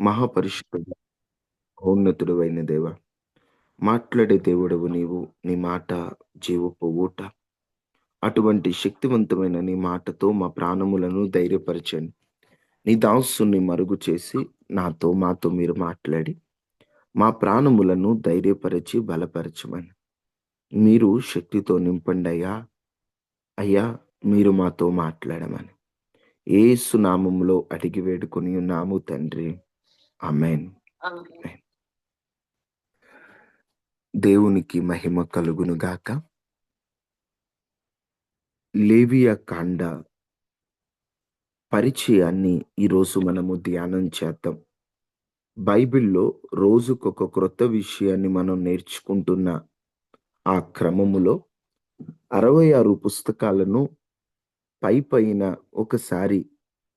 మహాపరిశుద్ధుడా, మహోన్నతుడు అయిన దేవ, మాట్లాడే దేవుడవు నీవు. నీ మాట జీవపు ఊట. అటువంటి శక్తివంతమైన నీ మాటతో మా ప్రాణములను ధైర్యపరచండి. నీ దాసుని మరుగు చేసి మాతో మీరు మాట్లాడి మా ప్రాణములను ధైర్యపరచి బలపరచమని. మీరు శక్తితో నింపండి అయ్యా. అయ్యా, మీరు మాతో మాట్లాడమని యేసు నామములో అడిగి వేడుకొని ఉన్నాము తండ్రి. ఆమేన్. దేవునికి మహిమ కలుగును గాక. లేవియా కాండ పరిచయాన్ని ఈరోజు మనము ధ్యానం చేద్దాం. బైబిల్లో రోజుకొక క్రొత్త విషయాన్ని మనం నేర్చుకుంటున్న ఆ క్రమములో 66 పుస్తకాలను పైన ఒకసారి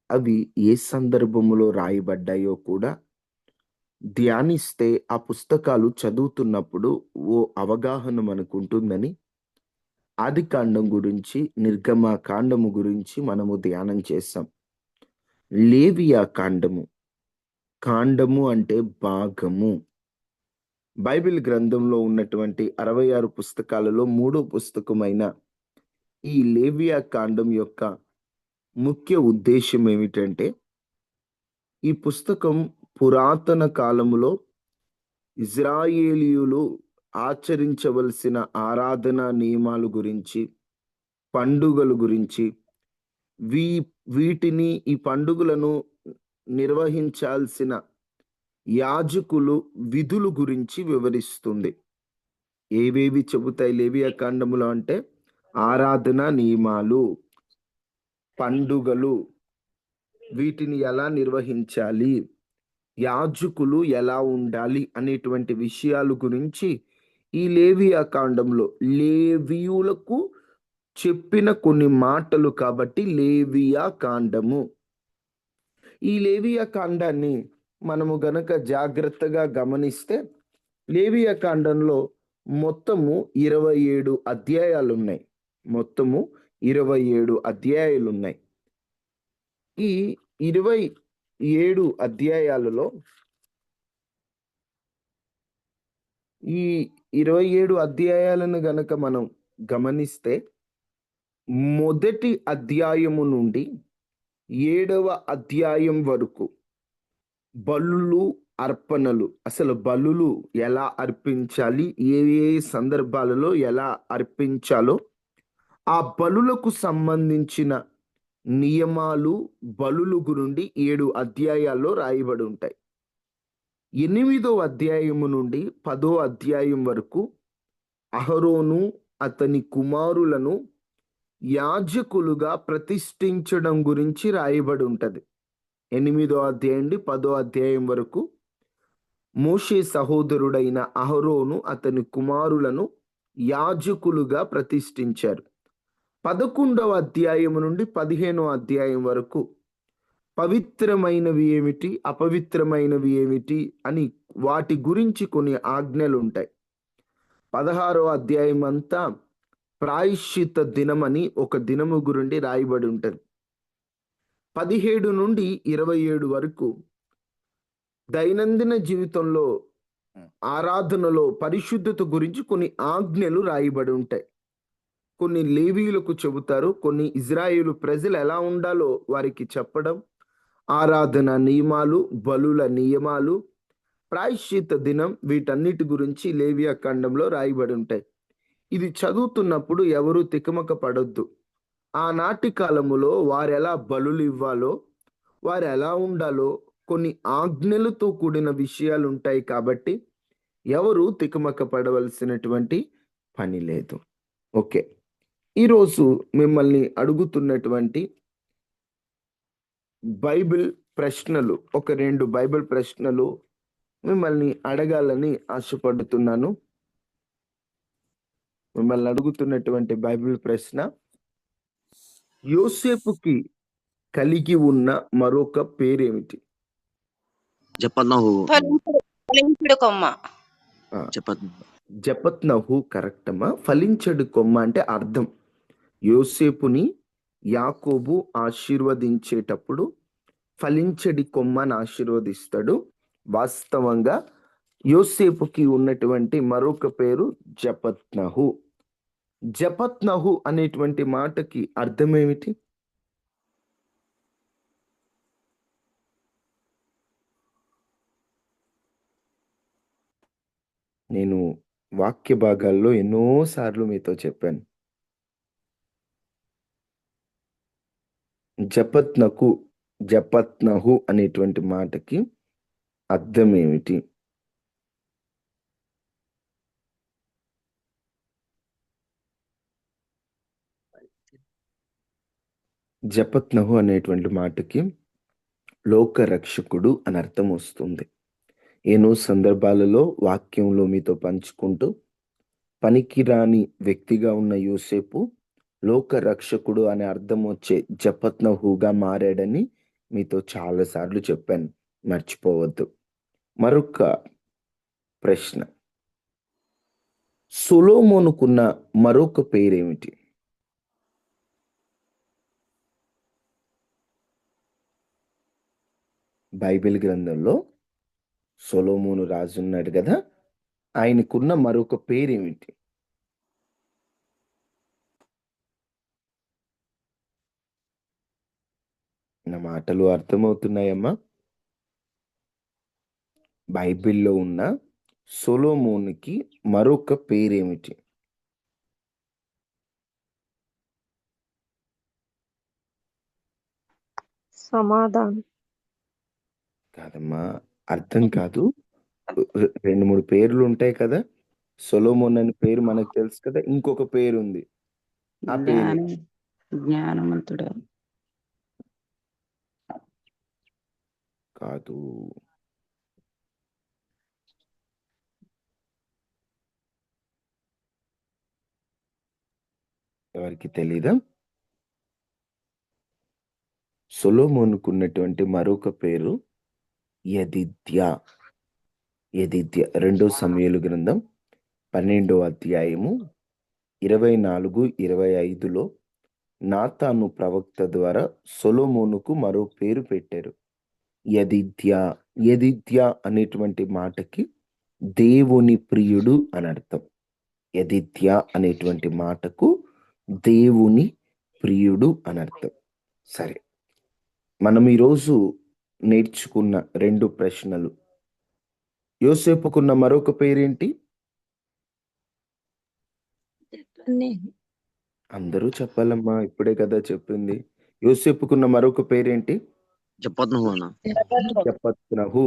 అవి ఏ సందర్భములో రాయబడ్డాయో కూడా ధ్యానిస్తే ఆ పుస్తకాలు చదువుతున్నప్పుడు ఓ అవగాహన మనకుంటుందని ఆదికాండం గురించి, నిర్గమకాండము గురించి మనము ధ్యానం చేసాం. లేవియా కాండము, కాండము అంటే భాగము. బైబిల్ గ్రంథంలో ఉన్నటువంటి 66 పుస్తకాలలో 3వ పుస్తకమైన ఈ లేవియా కాండం యొక్క ముఖ్య ఉద్దేశం ఏమిటంటే, ఈ పుస్తకం పురాతన కాలములో ఇజ్రాయేలీయులు ఆచరించవలసిన ఆరాధనా నియమాలు గురించి, పండుగల గురించి, వీటిని ఈ పండుగలను నిర్వహించాల్సిన యాజకులు విధులు గురించి వివరిస్తుంది. ఏవేవి చెబుతాయి లేవియా కాండములో అంటే ఆరాధనా నియమాలు, పండుగలు, వీటిని ఎలా నిర్వహించాలి, యాజకులు ఎలా ఉండాలి అనేటువంటి విషయాల గురించి ఈ లేవియా కాండంలో లేవీయులకు చెప్పిన కొన్ని మాటలు కాబట్టి లేవియా కాండము. ఈ లేవియా కాండాన్ని మనము గనక జాగ్రత్తగా గమనిస్తే లేవియా కాండంలో మొత్తము 27 అధ్యాయాలు ఉన్నాయి. మొత్తము 27 అధ్యాయాలు ఉన్నాయి. ఈ 27 అధ్యాయాలలో ఈ 27 అధ్యాయాలను గనక మనం గమనిస్తే మొదటి అధ్యాయము నుండి 7వ అధ్యాయం వరకు బలులు, అర్పణలు, అసలు బలులు ఎలా అర్పించాలి, ఏ ఏ సందర్భాలలో ఎలా అర్పించాలో ఆ బలులకు సంబంధించిన నియమాలు, బలులు గురించి 7 అధ్యాయాల్లో రాయబడి ఉంటాయి. 8వ అధ్యాయము నుండి 10వ అధ్యాయం వరకు అహరోను అతని కుమారులను యాజకులుగా ప్రతిష్ఠించడం గురించి రాయబడి ఉంటది. 8వ అధ్యాయం నుండి 10వ అధ్యాయం వరకు మోషే సహోదరుడైన అహరోను అతని కుమారులను యాజకులుగా ప్రతిష్ఠించారు. 11వ అధ్యాయం నుండి 15వ అధ్యాయం వరకు పవిత్రమైనవి ఏమిటి, అపవిత్రమైనవి ఏమిటి అని వాటి గురించి కొన్ని ఆజ్ఞలు ఉంటాయి. 16వ అధ్యాయం అంతా ప్రాయశ్చిత్త దినమని ఒక దినము గురించి రాయబడి ఉంటుంది. 17 నుండి 27 వరకు దైనందిన జీవితంలో ఆరాధనలో పరిశుద్ధత గురించి కొన్ని ఆజ్ఞలు రాయబడి ఉంటాయి. కొన్ని లేవీయులకు చెబుతారు, కొన్ని ఇజ్రాయేలు ప్రజలు ఎలా ఉండాలో వారికి చెప్పడం, ఆరాధన నియమాలు, బలుల నియమాలు, ప్రాయశ్చిత్త దినం, వీటన్నిటి గురించి లేవియా కాండంలో రాయబడి ఉంటాయి. ఇది చదువుతున్నప్పుడు ఎవరు తికమక పడొద్దు. ఆనాటి కాలములో వారు ఎలా బలులు ఇవ్వాలో, వారు ఎలా ఉండాలో కొన్ని ఆజ్ఞలతో కూడిన విషయాలు ఉంటాయి కాబట్టి ఎవరు తికమక పడవలసినటువంటి పని లేదు. ఓకే, ఈరోజు మిమ్మల్ని అడుగుతున్నటువంటి బైబిల్ ప్రశ్నలు, ఒక 2 బైబిల్ ప్రశ్నలు మిమ్మల్ని అడగాలని ఆశపడుతున్నాను. మిమ్మల్ని అడుగుతున్నటువంటి బైబిల్ ప్రశ్న, యోసేపుకి కలిగి ఉన్న మరొక పేరేమిటి? జపత్నహు కరెక్టమా? ఫలించడు కొమ్మ అంటే అర్థం. యోసేపుని యాకోబు ఆశీర్వదించేటప్పుడు ఫలించడి కొమ్మని ఆశీర్వదిస్తాడు. వాస్తవంగా యోసేపుకి ఉన్నటువంటి మరొక పేరు జపత్నహు. జపత్నహు అనేటువంటి మాటకి అర్థం ఏమిటి? నేను వాక్య భాగాల్లో ఎన్నో సార్లు మీతో చెప్పాను. జపత్నహు అనేటువంటి మాటకి అర్థం ఏమిటి? జపత్నహు అనేటువంటి మాటకి లోక రక్షకుడు అని అర్థం వస్తుంది. ఎన్నో సందర్భాలలో వాక్యంలో మీతో పంచుకుంటూ పనికిరాని వ్యక్తిగా ఉన్న యోసేపు లోక రక్షకుడు అనే అర్థం వచ్చే జపత్నహుగా మారాడని మీతో చాలాసార్లు చెప్పాను, మర్చిపోవద్దు. మరొక ప్రశ్న, సొలొమోనుకున్న మరొక పేరేమిటి? బైబిల్ గ్రంథంలో సొలొమోను రాజు ఉన్నాడు కదా, ఆయనకున్న మరొక పేరేమిటి? నా మాటలు అర్థమవుతున్నాయమ్మా? బైబిల్లో ఉన్న సొలొమోనుకి మరొక పేరేమిటి? సమాధానం. కాదమ్మా, అర్థం కాదు. 2-3 పేర్లు ఉంటాయి కదా. సొలొమోన్ అనే పేరు మనకు తెలుసు కదా, ఇంకొక పేరు ఉంది. ఆ పేరు జ్ఞానవంతుడు కాదు. ఎవరికి తెలీదా? సొలొమోనుకున్నటువంటి మరొక పేరు యెదిద్య. 2 సమూయేలు గ్రంథం 12వ అధ్యాయము 24-25లో నాతాను ప్రవక్త ద్వారా సొలొమోనుకు మరో పేరు పెట్టారు, యెదిద్య. యెదిద్య అనేటువంటి మాటకి దేవుని ప్రియుడు అని అర్థం. యెదిద్య అనేటువంటి మాటకు దేవుని ప్రియుడు అని అర్థం. సరే, మనం ఈరోజు నేర్చుకున్న 2 ప్రశ్నలు. యోసేపుకున్న మరొక పేరేంటి? అందరూ చెప్పాలమ్మా, ఇప్పుడే కదా చెప్పింది. యోసేపుకున్న మరొక పేరేంటి? జపత్నహు.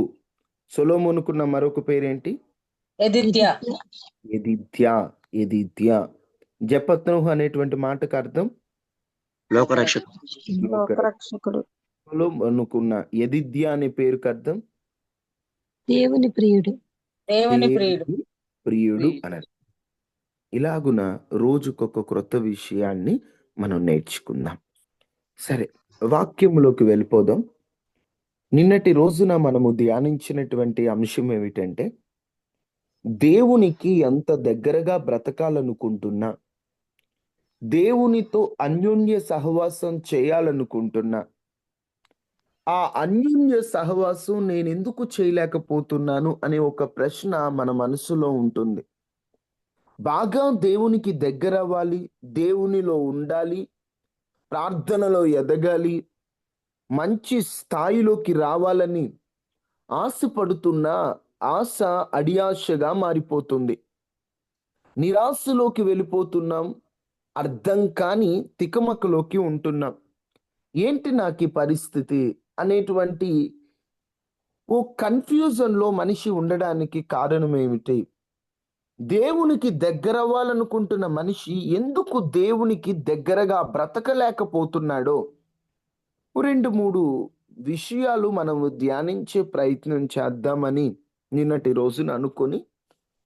సొలొమోనుకున్న మరొక పేరేంటి? యెదిద్య. జపత్నహు అనేటువంటి మాటకు అర్థం లోకరక్షకుడు. సొలొమోనుకున్న యెదిద్య అనే పేరుకు అర్థం దేవుని ప్రియుడు. ప్రియుడు అని. ఇలాగున రోజుకొక క్రొత్త విషయాన్ని మనం నేర్చుకుందాం. సరే, వాక్యంలోకి వెళ్ళిపోదాం. నిన్నటి రోజున మనము ధ్యానించినటువంటి అంశం ఏమిటంటే, దేవునికి ఎంత దగ్గరగా బ్రతకాలనుకుంటున్నా, దేవునితో అన్యోన్య సహవాసం చేయాలనుకుంటున్నా, ఆ అన్యోన్య సహవాసం నేను ఎందుకు చేయలేకపోతున్నాను అనే ఒక ప్రశ్న మన మనసులో ఉంటుంది. బాగా దేవునికి దగ్గర అవ్వాలి, దేవునిలో ఉండాలి, ప్రార్థనలో ఎదగాలి, మంచి స్థాయిలోకి రావాలని ఆశపడుతున్న ఆశ అడియాశగా మారిపోతుంది. నిరాశలోకి వెళ్ళిపోతున్నాం, అర్థం కాని తికమకలోకి ఉంటున్నాం. ఏంటి నాకు ఈ పరిస్థితి అనేటువంటి ఓ కన్ఫ్యూజన్లో మనిషి ఉండడానికి కారణం ఏమిటి? దేవునికి దగ్గర అవ్వాలనుకుంటున్న మనిషి ఎందుకు దేవునికి దగ్గరగా బ్రతకలేకపోతున్నాడో 2-3 విషయాలు మనము ధ్యానించే ప్రయత్నం చేద్దామని నిన్నటి రోజున అనుకొని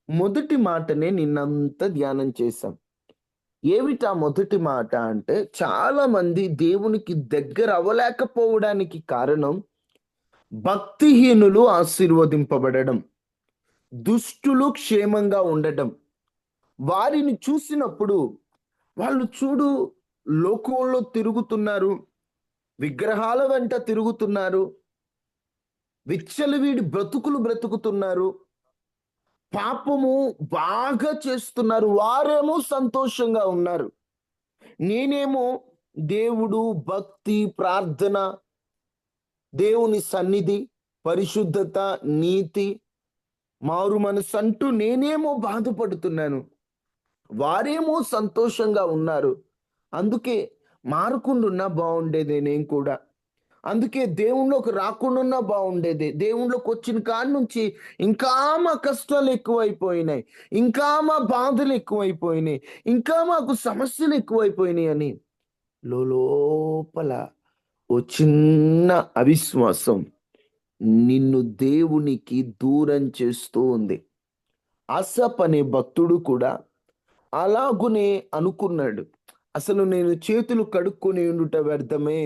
మొదటి మాటనే నిన్నంతా ధ్యానం చేశాం. ఏమిటా మొదటి మాట అంటే, చాలా మంది దేవునికి దగ్గర అవ్వలేకపోవడానికి కారణం భక్తిహీనులు ఆశీర్వదింపబడడం, దుష్టులు క్షేమంగా ఉండటం. వారిని చూసినప్పుడు వాళ్ళు లోకంలో తిరుగుతున్నారు, విగ్రహాల వెంట తిరుగుతున్నారు, విచ్చలవిడి బ్రతుకులు బ్రతుకుతున్నారు, పాపము బాగా చేస్తున్నారు, వారేమో సంతోషంగా ఉన్నారు. నేనేమో దేవుడు, భక్తి, ప్రార్థన, దేవుని సన్నిధి, పరిశుద్ధత, నీతి, మారు మనసు అంటూ నేనేమో బాధపడుతున్నాను, వారేమో సంతోషంగా ఉన్నారు. అందుకే మారకుండా బాగుండేది నేను కూడా. అందుకే దేవుళ్ళలోకి రాకుండా బాగుండేది. దేవుళ్ళలోకి వచ్చిన కాడి నుంచి ఇంకా మా కష్టాలు ఎక్కువైపోయినాయి, ఇంకా మా బాధలు ఎక్కువైపోయినాయి, ఇంకా మాకు సమస్యలు ఎక్కువైపోయినాయి అని లోపల ఓ చిన్న అవిశ్వాసం నిన్ను దేవునికి దూరం చేస్తూ ఉంది. ఆసాప్ అనే భక్తుడు కూడా అలాగునే అనుకున్నాడు. అసలు నేను చేతులు కడుక్కొని ఉండుట వ్యర్థమే,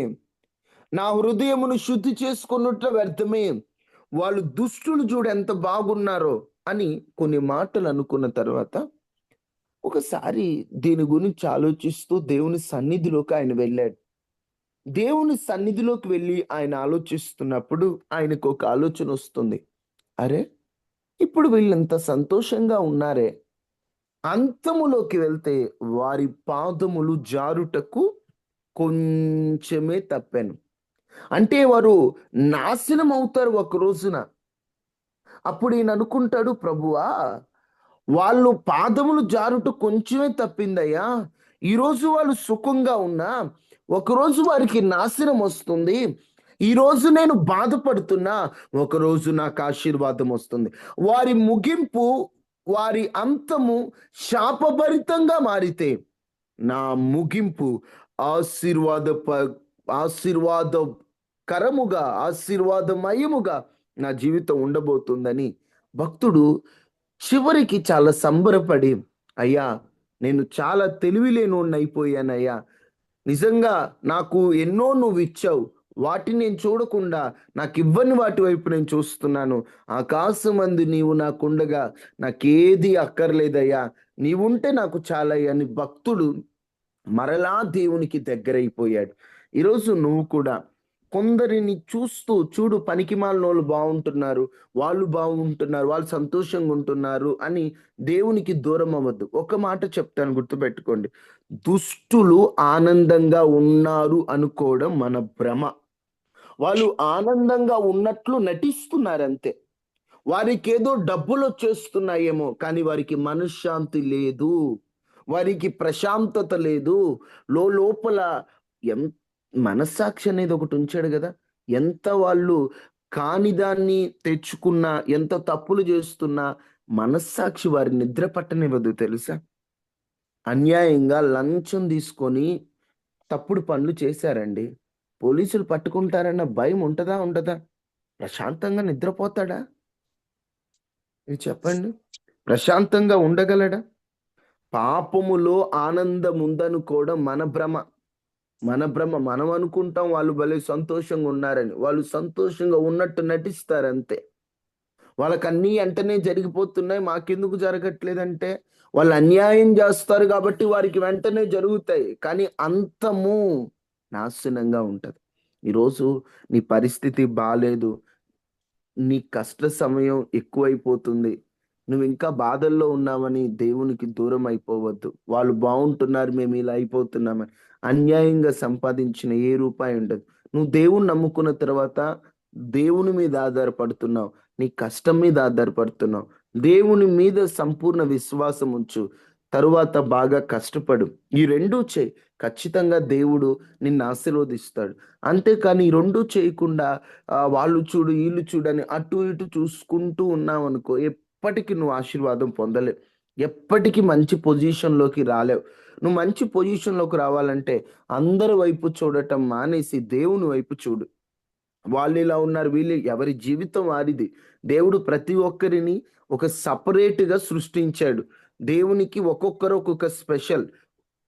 నా హృదయమును శుద్ధి చేసుకున్నట్ల వ్యర్థమే, వాళ్ళు దుష్టులు చూడు ఎంత బాగున్నారో అని కొన్ని మాటలు అనుకున్న తర్వాత ఒకసారి దీని గురించి ఆలోచిస్తూ దేవుని సన్నిధిలోకి ఆయన వెళ్ళాడు. దేవుని సన్నిధిలోకి వెళ్ళి ఆయన ఆలోచిస్తున్నప్పుడు ఆయనకు ఒక ఆలోచన వస్తుంది. అరే, ఇప్పుడు వీళ్ళంత సంతోషంగా ఉన్నారే, అంతములోకి వెళ్తే వారి పాదములు జారుటకు కొంచెమే తప్పాను. అంటే వారు నాశనం అవుతారు ఒక రోజున. అప్పుడు ఈయన అనుకుంటాడు, ప్రభువా, వాళ్ళు పాదములు జారుట కొంచెమే తప్పిందయ్యా, ఈరోజు వాళ్ళు సుఖంగా ఉన్నా ఒకరోజు వారికి నాశనం వస్తుంది. ఈరోజు నేను బాధపడుతున్నా, ఒకరోజు నాకు ఆశీర్వాదం వస్తుంది. వారి ముగింపు, వారి అంతము శాపభరితంగా మారితే నా ముగింపు ఆశీర్వాద ఆశీర్వాదకరముగా, ఆశీర్వాదమయముగా నా జీవితం ఉండబోతుందని భక్తుడు చివరికి చాలా సంబరపడి, అయ్యా, నేను చాలా తెలివిలేనోడిని అయిపోయానయ్యా, నిజంగా నాకు ఎన్నో నువ్వు ఇచ్చావు, వాటిని నేను చూడకుండా నాకు ఇవ్వని వాటి వైపు నేను చూస్తున్నాను. ఆకాశమందు నీవు నాకుండగా నాకేది అక్కర్లేదయ్యా, నీవుంటే నాకు చాలయ్యా అని భక్తుడు మరలా దేవునికి దగ్గరైపోయాడు. ఈరోజు నువ్వు కూడా కొందరిని చూస్తూ చూడు, పనికిమాలినోళ్ళు బాగుంటున్నారు, వాళ్ళు బాగుంటున్నారు, వాళ్ళు సంతోషంగా ఉంటున్నారు అని దేవునికి దూరం అవ్వద్దు. ఒక మాట చెప్తాను, గుర్తుపెట్టుకోండి. దుష్టులు ఆనందంగా ఉన్నారు అనుకోవడం మన భ్రమ. వాళ్ళు ఆనందంగా ఉన్నట్లు నటిస్తున్నారు అంతే. వారికి ఏదో డబ్బులు వచ్చేస్తున్నాయేమో, కానీ వారికి మనశ్శాంతి లేదు, వారికి ప్రశాంతత లేదు. లోపల ఎంత మనస్సాక్షి అనేది ఒకటి ఉంచాడు కదా. ఎంత వాళ్ళు కాని దాన్ని తెచ్చుకున్నా, ఎంత తప్పులు చేస్తున్నా మనస్సాక్షి వారి నిద్ర పట్టనివ్వదు తెలుసా. అన్యాయంగా లంచం తీసుకొని తప్పుడు పనులు చేశారండి, పోలీసులు పట్టుకుంటారన్న భయం ఉంటదా? ఉండదా? ప్రశాంతంగా నిద్రపోతాడా? ఇది చెప్పండి. ప్రశాంతంగా ఉండగలడా? పాపములో ఆనందం ఉందనుకోవడం మన భ్రమ. మనం అనుకుంటాం వాళ్ళు భలే సంతోషంగా ఉన్నారని. వాళ్ళు సంతోషంగా ఉన్నట్టు నటిస్తారు అంతే. వాళ్ళకి అన్నీ వెంటనే జరిగిపోతున్నాయి, మాకెందుకు జరగట్లేదంటే వాళ్ళు అన్యాయం చేస్తారు కాబట్టి వారికి వెంటనే జరుగుతాయి, కానీ అంతము నాశనంగా ఉంటది. ఈరోజు నీ పరిస్థితి బాలేదు, నీ కష్ట సమయం ఎక్కువైపోతుంది, నువ్వు ఇంకా బాధల్లో ఉన్నావని దేవునికి దూరం అయిపోవద్దు. వాళ్ళు బాగుంటున్నారు, మేము ఇలా అయిపోతున్నామని అన్యాయంగా సంపాదించిన ఏ రూపాయి ఉండదు. నువ్వు దేవుని నమ్ముకున్న తర్వాత దేవుని మీద ఆధారపడుతున్నావు, నీ కష్టం మీద ఆధారపడుతున్నావు, దేవుని మీద సంపూర్ణ విశ్వాసం ఉంచు, తరువాత బాగా కష్టపడు. ఈ రెండూ చేయి, ఖచ్చితంగా దేవుడు నిన్ను ఆశీర్వదిస్తాడు. అంతేకాని ఈ రెండూ చేయకుండా వాళ్ళు చూడు, వీళ్ళు చూడని అటు ఇటు చూసుకుంటూ ఉన్నావు అనుకో, ఎప్పటికీ నువ్వు ఆశీర్వాదం పొందలేవు, ఎప్పటికీ మంచి పొజిషన్లోకి రాలేవు. నువ్వు మంచి పొజిషన్లోకి రావాలంటే అందరి వైపు చూడటం మానేసి దేవుని వైపు చూడు. వాళ్ళు ఇలా ఉన్నారు, వీళ్ళు, ఎవరి జీవితం వారిది. దేవుడు ప్రతి ఒక్కరిని ఒక సపరేట్గా సృష్టించాడు. దేవునికి ఒక్కొక్కరు ఒక్కొక్క స్పెషల్.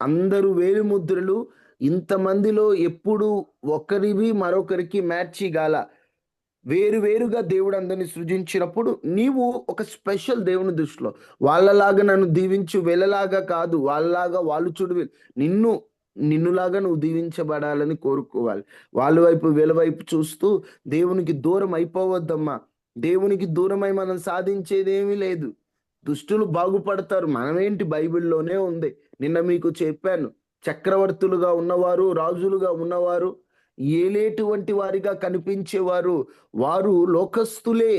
అందరూ వేలు ముద్రలు, ఇంతమందిలో ఎప్పుడు ఒకరివి మరొకరికి మ్యాచ్ కాల. వేరు వేరుగా దేవుడు అందరిని సృజించినప్పుడు నీవు ఒక స్పెషల్ దేవుని దృష్టిలో. వాళ్ళలాగా నన్ను దీవించు, వీళ్ళలాగా కాదు, వాళ్ళలాగా వాళ్ళు చూడు, నిన్ను నిన్నులాగా నువ్వు దీవించబడాలని కోరుకోవాలి. వాళ్ళ వైపు వీళ్ళ వైపు చూస్తూ దేవునికి దూరం అయిపోవద్దమ్మా. దేవునికి దూరమై మనం సాధించేది ఏమీ లేదు. దుష్టులు బాగుపడతారు. మనమేంటి, బైబిల్లోనే ఉంది. నిన్న మీకు చెప్పాను, చక్రవర్తులుగా ఉన్నవారు, రాజులుగా ఉన్నవారు, ఏలేటువంటి వారిగా కనిపించేవారు, వారు లోకస్తులే.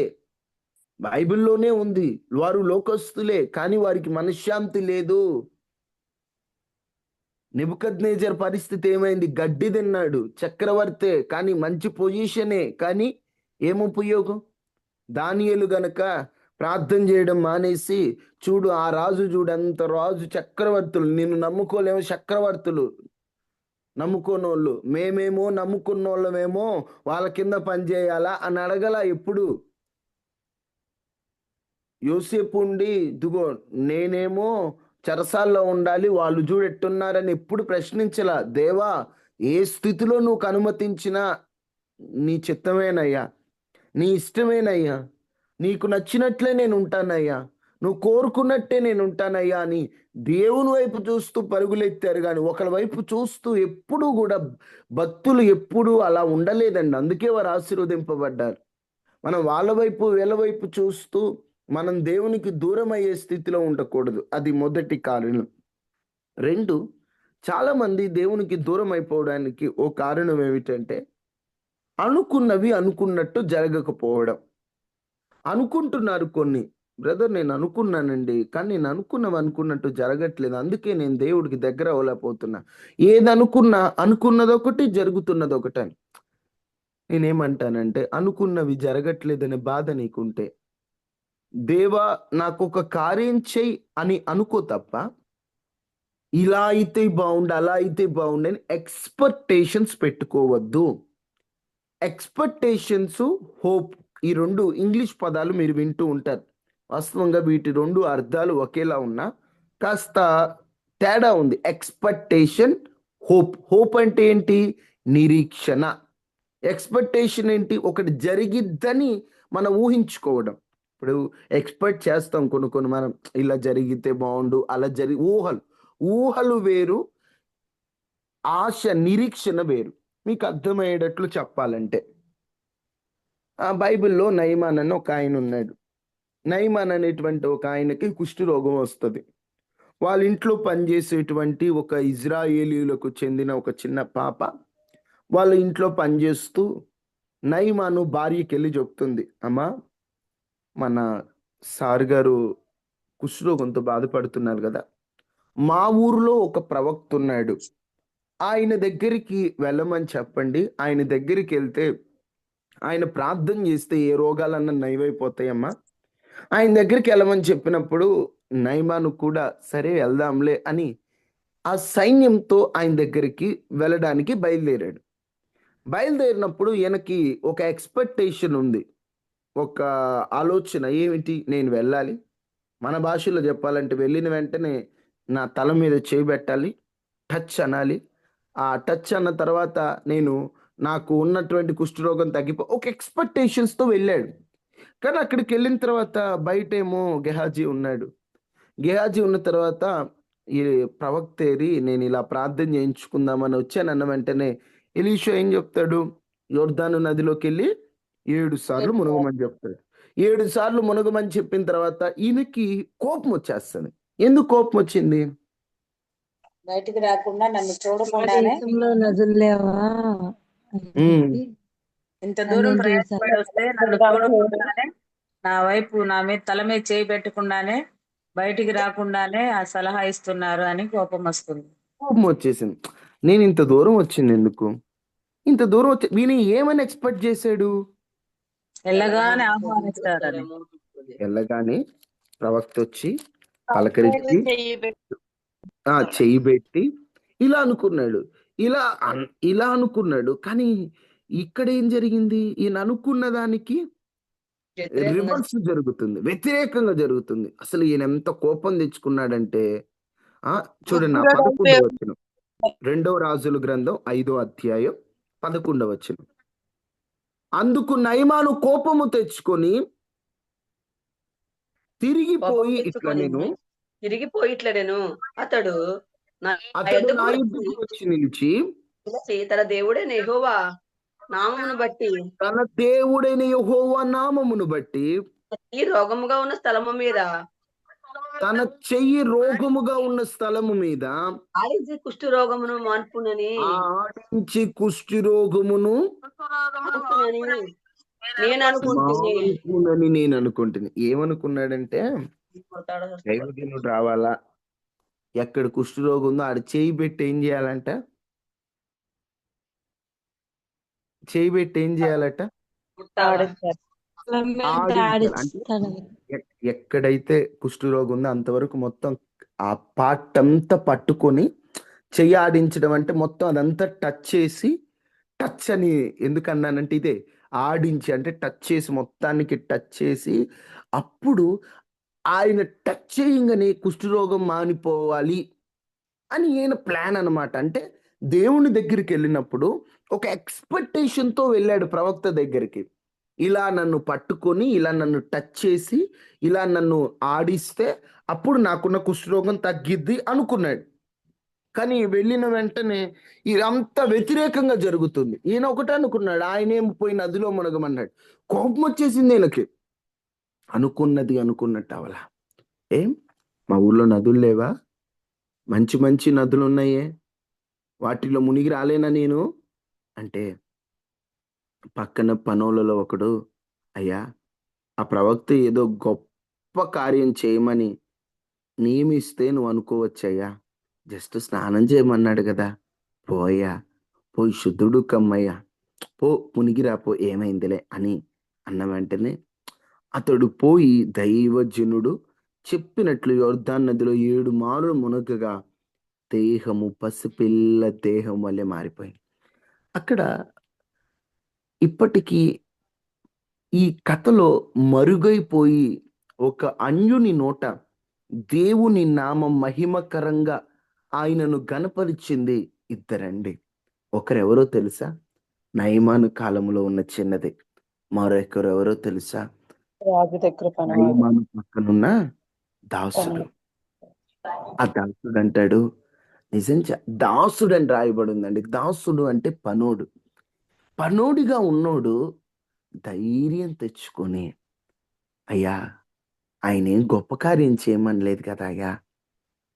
బైబిల్లోనే ఉంది, వారు లోకస్తులే, కానీ వారికి మనశ్శాంతి లేదు. నెబుకద్నెజర్ పరిస్థితి ఏమైంది? గడ్డి తిన్నాడు, చక్రవర్తే, కానీ మంచి పొజిషనే, కానీ ఏం ఉపయోగం? దానియేలు గనక ప్రార్థన చేయడం మానేసి, చూడు ఆ రాజు, చూడు అంత రాజు, చక్రవర్తులు, నిన్ను నమ్ముకోలేమో చక్రవర్తులు, నమ్ముకోనోళ్ళు, మేమేమో నమ్ముకున్నోళ్ళమేమో వాళ్ళ కింద పనిచేయాలా అని అడగల ఎప్పుడు. యోసేపు ఉండి, ఇదిగో నేనేమో చెరసాల్లో ఉండాలి, వాళ్ళు చూడెట్టున్నారని ఎప్పుడు ప్రశ్నించలా. దేవా, ఏ స్థితిలో నువ్వు అనుమతించినా నీ చిత్తమేనయ్యా, నీ ఇష్టమేనయ్యా, నీకు నచ్చినట్లే నేను ఉంటానయ్యా, నువ్వు కోరుకున్నట్టే నేను ఉంటానయ్యా అని దేవుని వైపు చూస్తూ పరుగులెత్తారు. కానీ ఒకరి వైపు చూస్తూ ఎప్పుడూ కూడా భక్తులు ఎప్పుడూ అలా ఉండలేదండి. అందుకే వారు ఆశీర్వదింపబడ్డారు. మనం వాళ్ళ వైపు వీళ్ళ వైపు చూస్తూ మనం దేవునికి దూరం అయ్యే స్థితిలో ఉండకూడదు. అది మొదటి కారణం. 2, చాలా మంది దేవునికి దూరం అయిపోవడానికి ఓ కారణం ఏమిటంటే, అనుకున్నవి అనుకున్నట్టు జరగకపోవడం. అనుకుంటున్నారు కొన్ని, బ్రదర్ నేను అనుకున్నానండి, కానీ నేను అనుకున్నవి అనుకున్నట్టు జరగట్లేదు, అందుకే నేను దేవుడికి దగ్గర అవ్వలేకపోతున్నా. ఏది అనుకున్నా అనుకున్నదొకటి, జరుగుతున్నదొకటి అని. నేనేమంటానంటే, అనుకున్నవి జరగట్లేదనే బాధ నీకుంటే, దేవా నాకు ఒక కార్యం చెయ్యి అని అనుకో తప్ప, ఇలా అయితే బాగుండు, అలా అయితే బాగుండు అని ఎక్స్పెక్టేషన్స్ పెట్టుకోవద్దు. ఎక్స్పెక్టేషన్స్, హోప్, ఈ 2 ఇంగ్లీష్ పదాలు మీరు వింటూ ఉంటారు. వాస్తవంగా వీటి 2 అర్థాలు ఒకేలా ఉన్నా కాస్త తేడా ఉంది. Expectation, hope. హోప్ అంటే ఏంటి? నిరీక్షణ. ఎక్స్పెక్టేషన్ ఏంటి? ఒకటి జరిగిద్దని మనం ఊహించుకోవడం. ఇప్పుడు ఎక్స్పెక్ట్ చేస్తాం కొన్ని కొన్ని, మనం ఇలా జరిగితే బాగుండు, అలా ఊహలు. ఊహలు వేరు, ఆశ, నిరీక్షణ వేరు. మీకు అర్థమయ్యేటట్లు చెప్పాలంటే, బైబిల్‌లో నయమాన్ అని ఒక ఆయన ఉన్నాడు. నయమాన్ అనేటువంటి ఒక ఆయనకి కుష్టు రోగం వస్తది. వాళ్ళ ఇంట్లో పనిచేసేటువంటి ఒక ఇజ్రాయేలీయులకు చెందిన ఒక చిన్న పాప వాళ్ళ ఇంట్లో పనిచేస్తూ నయమాను భార్యకెళ్ళి చెప్తుంది, అమ్మా, మన సార్ గారు కుష్ఠరోగంతో బాధపడుతున్నారు కదా, మా ఊరిలో ఒక ప్రవక్త ఉన్నాడు, ఆయన దగ్గరికి వెళ్ళమని చెప్పండి. ఆయన దగ్గరికి వెళ్తే ఆయన ప్రార్థన చేస్తే ఏ రోగాలన్నా నయమైపోతాయమ్మా. ఆయన దగ్గరికి వెళ్ళమని చెప్పినప్పుడు నయమాను కూడా సరే వెళ్దాంలే అని ఆ సైన్యంతో ఆయన దగ్గరికి వెళ్ళడానికి బయలుదేరాడు. బయలుదేరినప్పుడు ఈయనకి ఒక ఎక్స్పెక్టేషన్ ఉంది, ఒక ఆలోచన. ఏమిటి? నేను వెళ్ళాలి, మన భాషలో చెప్పాలంటే వెళ్ళిన వెంటనే నా తల మీద చేయబెట్టాలి, టచ్ అనాలి. ఆ టచ్ అన్న తర్వాత నాకు ఉన్నటువంటి కుష్ఠరోగం ఒక ఎక్స్పెక్టేషన్స్తో వెళ్ళాడు. కానీ అక్కడికి వెళ్ళిన తర్వాత బయటేమో గెహాజీ ఉన్నాడు. గెహాజీ ఉన్న తర్వాత ఈ ప్రవక్త ఏరి, నేను ఇలా ప్రార్థన చేయించుకుందామని వచ్చానన్న వెంటనే ఎలీషా ఏం చెప్తాడు? యొర్దాను నదిలోకి వెళ్ళి 7 సార్లు మునగమని చెప్తాడు. 7 సార్లు మునగమని చెప్పిన తర్వాత ఈయనకి కోపం వచ్చేస్తుంది. ఎందుకు కోపం వచ్చింది? బయటికి రాకుండా నన్ను మా చూడకుండానే దేశంలో నదులు లేవా అని చెప్పి ఇంత దూరం అన్నం ప్రయాసపడి చేశారు. వస్తే నన్ను చూడకుండానే నా వైపు నా మీద తల మీద చేయి పెట్టకుండానే బయటికి రాకుండానే ఆ సలహా ఇస్తున్నారు అని కోపం వస్తుంది. కోపం వచ్చేసింది. నేను ఇంత దూరం వచ్చింది ఎందుకు? ఇంత దూరం వచ్చి వీని ఏమని ఎక్స్పెక్ట్ చేశాడు? ఎల్లగానే ఆహ్వానిస్తారని. వెళ్ళగానే ప్రవక్త వచ్చి పలకరించి చెయ్యి పెట్టి ఇలా అనుకున్నాడు. ఇలా అనుకున్నాడు. కానీ ఇక్కడ ఏం జరిగింది? ఈయన అనుకున్న దానికి రివర్స్ జరుగుతుంది, వ్యతిరేకంగా జరుగుతుంది. అసలు ఈయన ఎంత కోపం తెచ్చుకున్నాడంటే, చూడండి, 11వ వచనం, 2వ రాజుల గ్రంథం 5వ అధ్యాయం 11వ వచనం. అందుకు నయమాను కోపము తెచ్చుకొని తిరిగిపోయి ఇట్లా నేను తిరిగిపోయిట్లా నేను అతడు నా అతడు యొద్దకు నా వచ్చి యుద్ధకు వచ్చి నిలిచి తన దేవుడైన యెహోవా నామమును బట్టి తన దేవుడైన యెహోవా నామమును బట్టి ఈ రోగముగా ఉన్న స్థలము మీద తన చెయ్యి రోగముగా ఉన్న స్థలము మీద ఆడించి కుష్టు రోగమును మాన్పునని ఆడించి కుష్టి రోగమును నేను అనుకుంటుని. మానుకునని నేను అనుకుంటున్నాను. ఏమనుకున్నాడంటే దైవజనుడు రావాలా, ఎక్కడ కుష్టి రోగం ఉందో ఆడ చేయి పెట్టి ఏం చేయాలంట, చేయి పెట్టి ఏం చేయాలట, ఆడించారు. ఆడిస్తాడు. ఎక్కడైతే కుష్టి రోగం ఉందో అంతవరకు మొత్తం ఆ పార్ట్ అంతా పట్టుకొని చెయ్యి ఆడించడం అంటే మొత్తం అదంతా టచ్ చేసి, టచ్ అని ఎందుకన్నానంటే ఇదే ఆడించి అంటే టచ్ చేసి మొత్తానికి టచ్ చేసి అప్పుడు ఆయన టచ్ చేయగానే కుష్ఠరోగం మానిపోవాలి అని ఈయన ప్లాన్ అనమాట. అంటే దేవుని దగ్గరికి వెళ్ళినప్పుడు ఒక ఎక్స్పెక్టేషన్తో వెళ్ళాడు ప్రవక్త దగ్గరికి. ఇలా నన్ను పట్టుకొని ఇలా నన్ను టచ్ చేసి ఇలా నన్ను ఆడిస్తే అప్పుడు నాకున్న కుష్ఠరోగం తగ్గిద్ది అనుకున్నాడు. కానీ వెళ్ళిన వెంటనే ఇదంతా వ్యతిరేకంగా జరుగుతుంది. ఈయన ఒకటే అనుకున్నాడు, ఆయనేం పోయి నదిలో మునగమన్నాడు. కోపం వచ్చేసింది ఈయనకి. అనుకున్నది అనుకున్నట్టు అవలా. ఏం మా ఊళ్ళో నదులు లేవా? మంచి మంచి నదులు ఉన్నాయే, వాటిలో మునిగి రాలేనా నేను అంటే పక్కన పనోళ్ళలో ఒకడు, అయ్యా ఆ ప్రవక్త ఏదో గొప్ప కార్యం చేయమని నియమిస్తే నువ్వు అనుకోవచ్చయ్యా, జస్ట్ స్నానం చేయమన్నాడు కదా, పోయా పోయి శుద్ధుడు కమ్మయ్యా, పో మునిగిరా పో ఏమైందిలే అని అన్న వెంటనే అతడు పోయి దైవజనుడు చెప్పినట్లు యొర్దాను నదిలో 7 మారులు మునగగా దేహము పసిపిల్ల దేహం వల్లే మారిపోయింది. అక్కడ ఇప్పటికీ ఈ కథలో మరుగైపోయి ఒక అన్యుని నోట దేవుని నామం మహిమకరంగా ఆయనను గనపరిచింది ఇద్దరండి. ఒకరెవరో తెలుసా? నయమాను కాలంలో ఉన్న చిన్నది. మరొకరెవరో తెలుసా? రాజు దగ్గర పనివాడు. నయమాను పక్కనున్న దాసుడు. ఆ దాసుడు అంటాడు, నిజంగా దాసుడు అని రాయబడి ఉందండి. దాసుడు అంటే పనోడు. పనోడిగా ఉన్నోడు ధైర్యం తెచ్చుకొని, అయ్యా ఆయన ఏం గొప్ప కార్యం చేయమనలేదు కదా అయ్యా,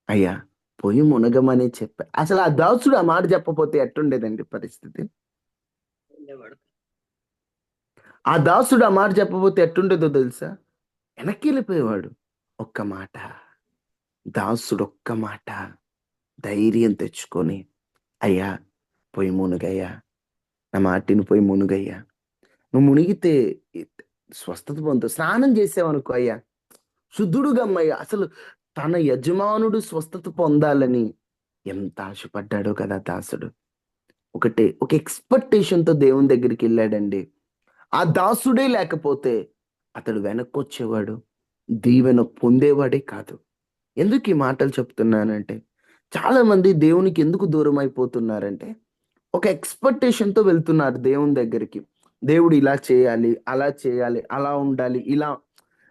అయ్యా పోయి మునగమని చెప్పా. అసలు ఆ దాసుడు ఆ మాట చెప్పపోతే ఎట్టుండేదండి పరిస్థితి? ఆ దాసుడు ఆ మాట చెప్పబోతే ఎట్టుండేదో తెలుసా? వెనక్కి వెళ్ళిపోయేవాడు. ఒక్క మాట, దాసుడు ఒక్క మాట ధైర్యం తెచ్చుకొని, అయ్యా పోయి మునుగయ్యా, నా మాటిని పోయి మునుగయ్యా, నువ్వు మునిగితే స్వస్థత పొందుతావు, స్నానం చేసావనుకో అయ్యా శుద్ధుడుగా అమ్మయ్యా. అసలు తన యజమానుడు స్వస్థత పొందాలని ఎంత ఆశపడ్డాడో కదా దాసుడు. ఒక ఎక్స్పెక్టేషన్తో దేవుని దగ్గరికి వెళ్ళాడండి. ఆ దాసుడే లేకపోతే అతడు వెనక్కి వచ్చేవాడు, దీవెన పొందేవాడే కాదు. ఎందుకు ఈ మాటలు చెప్తున్నానంటే, చాలా మంది దేవునికి ఎందుకు దూరం అయిపోతున్నారంటే ఒక ఎక్స్పెక్టేషన్తో వెళ్తున్నారు దేవుని దగ్గరికి. దేవుడు ఇలా చేయాలి, అలా చేయాలి, అలా ఉండాలి, ఇలా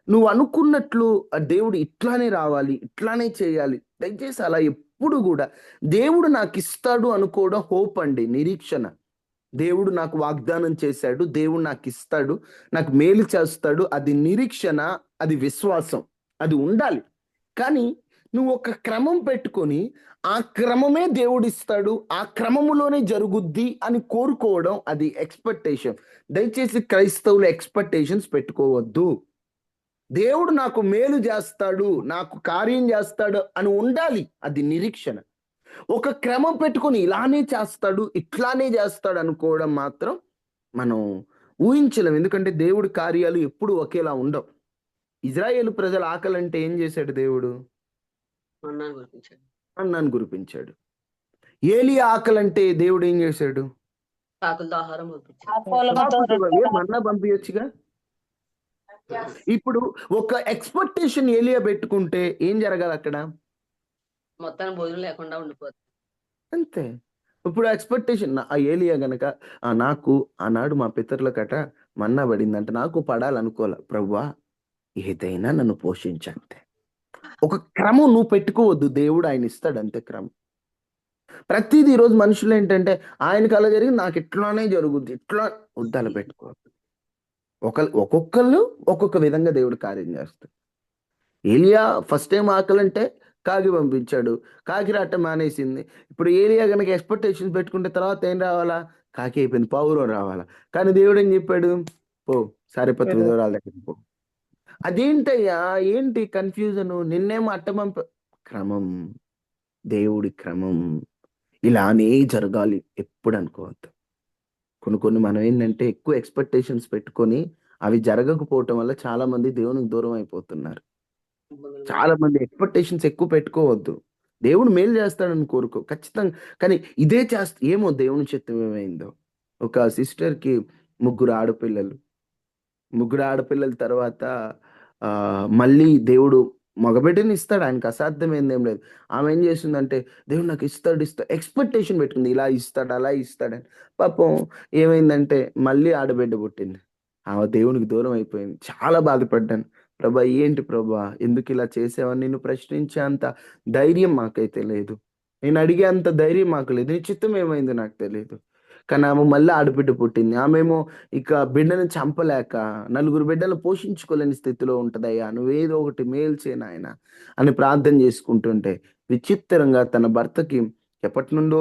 నువ్వు అనుకున్నట్లు ఆ దేవుడు ఇట్లానే రావాలి, ఇట్లానే చేయాలి. దయచేసి అలా ఎప్పుడు కూడా దేవుడు నాకు ఇస్తాడు అనుకోవడం హోప్ అండి, నిరీక్షణ. దేవుడు నాకు వాగ్దానం చేశాడు, దేవుడు నాకు ఇస్తాడు, నాకు మేలు చేస్తాడు, అది నిరీక్షణ, అది విశ్వాసం, అది ఉండాలి. కానీ నువ్వు ఒక క్రమం పెట్టుకొని ఆ క్రమమే దేవుడు ఇస్తాడు, ఆ క్రమములోనే జరుగుద్ది అని కోరుకోవడం అది ఎక్స్పెక్టేషన్. దయచేసి క్రైస్తవులు ఎక్స్పెక్టేషన్స్ పెట్టుకోవద్దు. దేవుడు నాకు మేలు చేస్తాడు, నాకు కార్యం చేస్తాడు అని ఉండాలి, అది నిరీక్షణ. ఒక క్రమం పెట్టుకొని ఇలానే చేస్తాడు, ఇట్లానే చేస్తాడు అనుకోవడం మాత్రం మనం ఊహించలేం. ఎందుకంటే దేవుడి కార్యాలు ఎప్పుడు ఒకేలా ఉండవు. ఇజ్రాయేలు ప్రజల ఆకలి అంటే ఏం చేశాడు దేవుడు? అన్నాన్ని కురిపించాడు. ఏలియా ఆకలి అంటే దేవుడు ఏం చేశాడు? మన్నా పంపించచ్చుగా. ఇప్పుడు ఒక ఎక్స్పెక్టేషన్ ఏలియా పెట్టుకుంటే ఏం జరగాలి అక్కడ? మొత్తాన్ని భోజనం లేకుండా ఉండిపోతుంది అంతే. ఇప్పుడు ఎక్స్పెక్టేషన్ ఆ ఏలియా గనక నాకు ఆనాడు మా పితరుల కట మన్నా పడిందంటే నాకు పడాలనుకోలే, ప్రభువా ఏదైనా నన్ను పోషించంతే. ఒక క్రమం నువ్వు పెట్టుకోవద్దు, దేవుడు ఆయన ఇస్తాడు అంతే క్రమం. ప్రతిదీ ఈరోజు మనుషులు ఏంటంటే ఆయనకి అలా జరిగింది నాకు ఇట్లానే జరుగుద్ది ఇట్లా వద్దాలు పెట్టుకోవద్దు. ఒక్కొక్కళ్ళు ఒక్కొక్క విధంగా దేవుడు కార్యం చేస్తాడు. ఏలియా ఫస్ట్ టైం ఆకలంటే కాకి పంపించాడు, కాకి రాట మానేసింది. ఇప్పుడు ఏలియా కనుక ఎక్స్పెక్టేషన్స్ పెట్టుకుంటే తర్వాత ఏం రావాలా? కాకి అయిపోయింది, పౌరం రావాలా. కానీ దేవుడు ఏం చెప్పాడు? పో సారిపత్రి విధవరాల దగ్గరికి పో. అదేంటయ్యా, ఏంటి కన్ఫ్యూజన్? నిన్నేమో అట్టమంప క్రమం, దేవుడి క్రమం ఇలానే జరగాలి ఎప్పుడు అనుకోవద్దు. కొన్ని మనం ఏంటంటే ఎక్కువ ఎక్స్పెక్టేషన్స్ పెట్టుకొని అవి జరగకపోవటం వల్ల చాలా మంది దేవునికి దూరం అయిపోతున్నారు. చాలా మంది ఎక్స్పెక్టేషన్స్ ఎక్కువ పెట్టుకోవద్దు. దేవుడు మేలు చేస్తాడని కోరుకో ఖచ్చితంగా. కానీ ఇదే ఏమో దేవుని చిత్తం ఏమైందో. ఒక సిస్టర్కి ముగ్గురు ఆడపిల్లల తర్వాత మళ్ళీ దేవుడు మగబిడ్డని ఇస్తాడు, ఆయనకు అసాధ్యమైంది ఏం లేదు. ఆమె ఏం చేస్తుందంటే దేవుడు నాకు ఇస్తాడు ఎక్స్పెక్టేషన్ పెట్టుకుంది, ఇలా ఇస్తాడు అలా ఇస్తాడని. పాపం ఏమైందంటే మళ్ళీ ఆడబిడ్డ పుట్టింది, ఆమె దేవునికి దూరం అయిపోయింది. చాలా బాధపడ్డాను. ప్రభా ఏంటి ప్రభా ఎందుకు ఇలా చేసావని నిన్ను ప్రశ్నించే అంత ధైర్యం మాకైతే లేదు, నేను అడిగే అంత ధైర్యం మాకు లేదు, నీ చిత్తం ఏమైందో నాకు తెలియదు. కానీ ఆమె మళ్ళీ ఆడబిడ్డ పుట్టింది. ఆమెమో ఇక బిడ్డను చంపలేక నలుగురు బిడ్డలు పోషించుకోలేని స్థితిలో ఉంటదయ్యా, నువ్వేదో ఒకటి మేలు చేయను ఆయన అని ప్రార్థన చేసుకుంటుంటే విచిత్రంగా తన భర్తకి ఎప్పటి నుండో